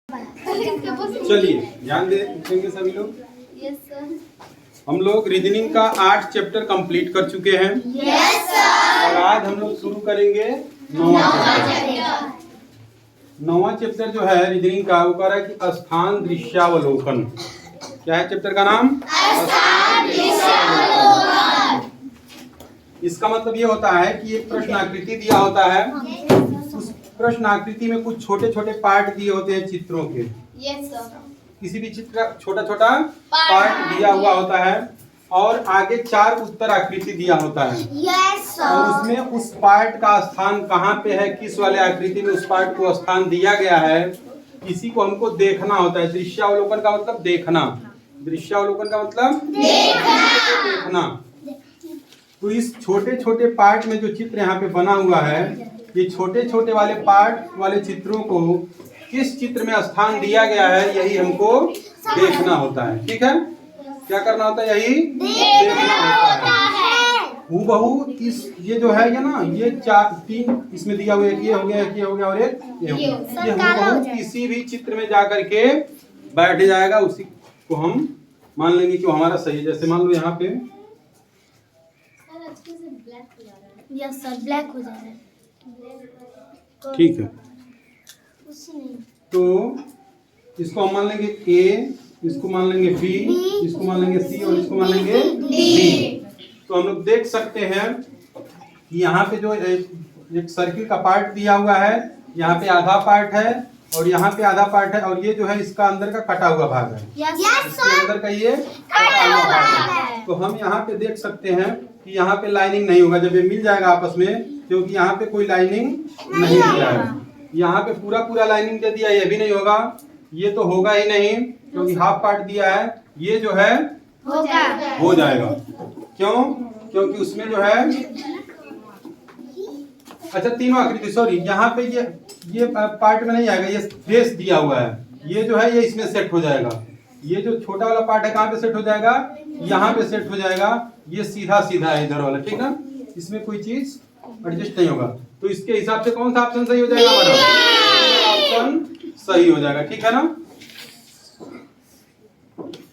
चलिए ध्यान देंगे सभी लोग। Yes sir. हम लोग रीजनिंग का 8 चैप्टर कंप्लीट कर चुके हैं। Yes sir. और आज हम लोग शुरू करेंगे 9वां चैप्टर। 9वां चैप्टर जो है रीजनिंग का वो कह रहा है कि स्थान दृश्यावलोकन। क्या है चैप्टर का नाम? स्थान दृश्यावलोकन। इसका मतलब ये होता है कि एक प्रश्न आकृति दिया होता है, उस प्रश्न आकृति में कुछ छोटे छोटे पार्ट दिए होते हैं चित्रों के। Yes sir. किसी भी चित्र का छोटा छोटा पार्ट दिया हुआ होता है और आगे 4 उत्तर आकृति दिया होता है। Yes sir. और उसमें उस पार्ट का स्थान कहाँ पे है, किस वाले आकृति में उस पार्ट को स्थान दिया गया है, इसी को हमको देखना होता है। दृश्यावलोकन का मतलब देखना। दृश्यावलोकन का मतलब देखना। तो इस छोटे छोटे पार्ट में जो चित्र यहाँ पे बना हुआ है, ये छोटे छोटे वाले पार्ट वाले चित्रों को किस चित्र में स्थान दिया गया है, यही हमको देखना होता है। ठीक है, क्या करना होता है? यही देखना होता है। हूबहू इस ये जो है ना, ये 3 इसमें दिया हुआ, एक ये हो गया, एक ये हो गया और एक ये हो गया। ये हूबहू किसी भी चित्र में जा करके बैठ जाएगा, उसी को हम मान लेंगे कि वो हमारा सही है। जैसे मान लो यहाँ पे यस सर, ब्लैक हो जा रहा है। ठीक है, तो इसको हम मान लेंगे ए, इसको मान लेंगे बी, इसको मान लेंगे सी और इसको मान लेंगे डी। तो हम लोग देख सकते हैं कि यहाँ पे जो एक सर्किल का पार्ट दिया हुआ है, यहाँ पे आधा पार्ट है और यहाँ पे आधा पार्ट है, और ये जो है इसका अंदर का कटा हुआ भाग है। इसके अंदर का ये कटा हुआ भाग है। तो हम यहाँ पे देख सकते हैं कि यहाँ पे लाइनिंग नहीं होगा जब ये मिल जाएगा आपस में, क्योंकि यहाँ पे कोई लाइनिंग नहीं दिया है। यहाँ पे पूरा लाइनिंग दे दिया, ये भी नहीं होगा, ये तो होगा ही नहीं क्योंकि हाफ पार्ट दिया है। ये जो है हो जाएगा। क्यों? क्योंकि उसमें जो है अच्छा तीनों आकृति, सॉरी, यहाँ पे ये पार्ट में नहीं आएगा, ये फेस दिया हुआ है, ये जो है ये इसमें सेट हो जाएगा। ये जो छोटा वाला पार्ट है कहाँ पे सेट हो जाएगा? यहाँ पे सेट हो जाएगा। ये सीधा सीधा है इधर वाला, ठीक ना, इसमें कोई चीज एडजस्ट नहीं होगा। तो इसके हिसाब से कौन सा ऑप्शन सही हो जाएगा? हमारा ऑप्शन सही हो जाएगा। ठीक है ना,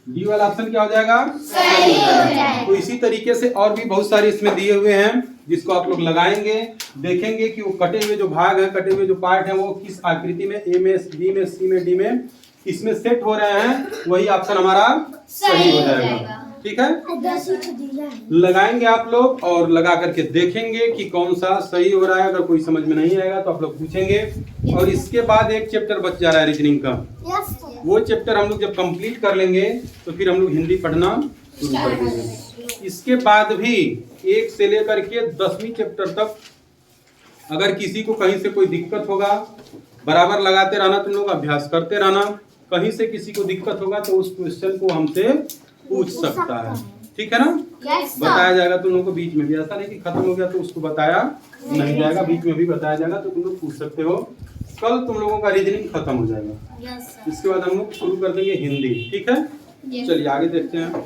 डी वाला ऑप्शन क्या हो जाएगा? सही हो जाएगा। तो इसी तरीके से और भी बहुत सारे इसमें दिए हुए हैं, जिसको आप लोग लगाएंगे, देखेंगे कि वो कटे हुए जो भाग है, कटे हुए जो पार्ट है, वो किस आकृति में, ए में, बी में, सी में, डी में, इसमें सेट हो रहे हैं, वही ऑप्शन हमारा सही हो जाएगा। ठीक है, लगाएंगे आप लोग और लगा करके देखेंगे कि कौन सा सही हो रहा है। अगर कोई समझ में नहीं आएगा तो आप लोग पूछेंगे। और इसके बाद एक चैप्टर बच जा रहा है रीजनिंग का, वो चैप्टर हम लोग जब कंप्लीट कर लेंगे तो फिर हम लोग हिंदी पढ़ना शुरू कर देंगे। इसके बाद भी 1 से लेकर के 10वीं चैप्टर तक अगर किसी को कहीं से कोई दिक्कत होगा, बराबर लगाते रहना, तुम लोग अभ्यास करते रहना। कहीं से किसी को दिक्कत होगा तो उस क्वेश्चन को हमसे पूछ सकता है। ठीक है ना, बताया जाएगा तुम लोगों को बीच में भी। ऐसा नहीं कि खत्म हो गया तो उसको बताया नहीं जाएगा, बीच में भी बताया जाएगा, तो तुम लोग पूछ सकते हो। कल तुम लोगों का रीजनिंग खत्म हो जाएगा। इसके बाद हम लोग शुरू कर देंगे हिंदी। ठीक है, चलिए आगे देखते हैं।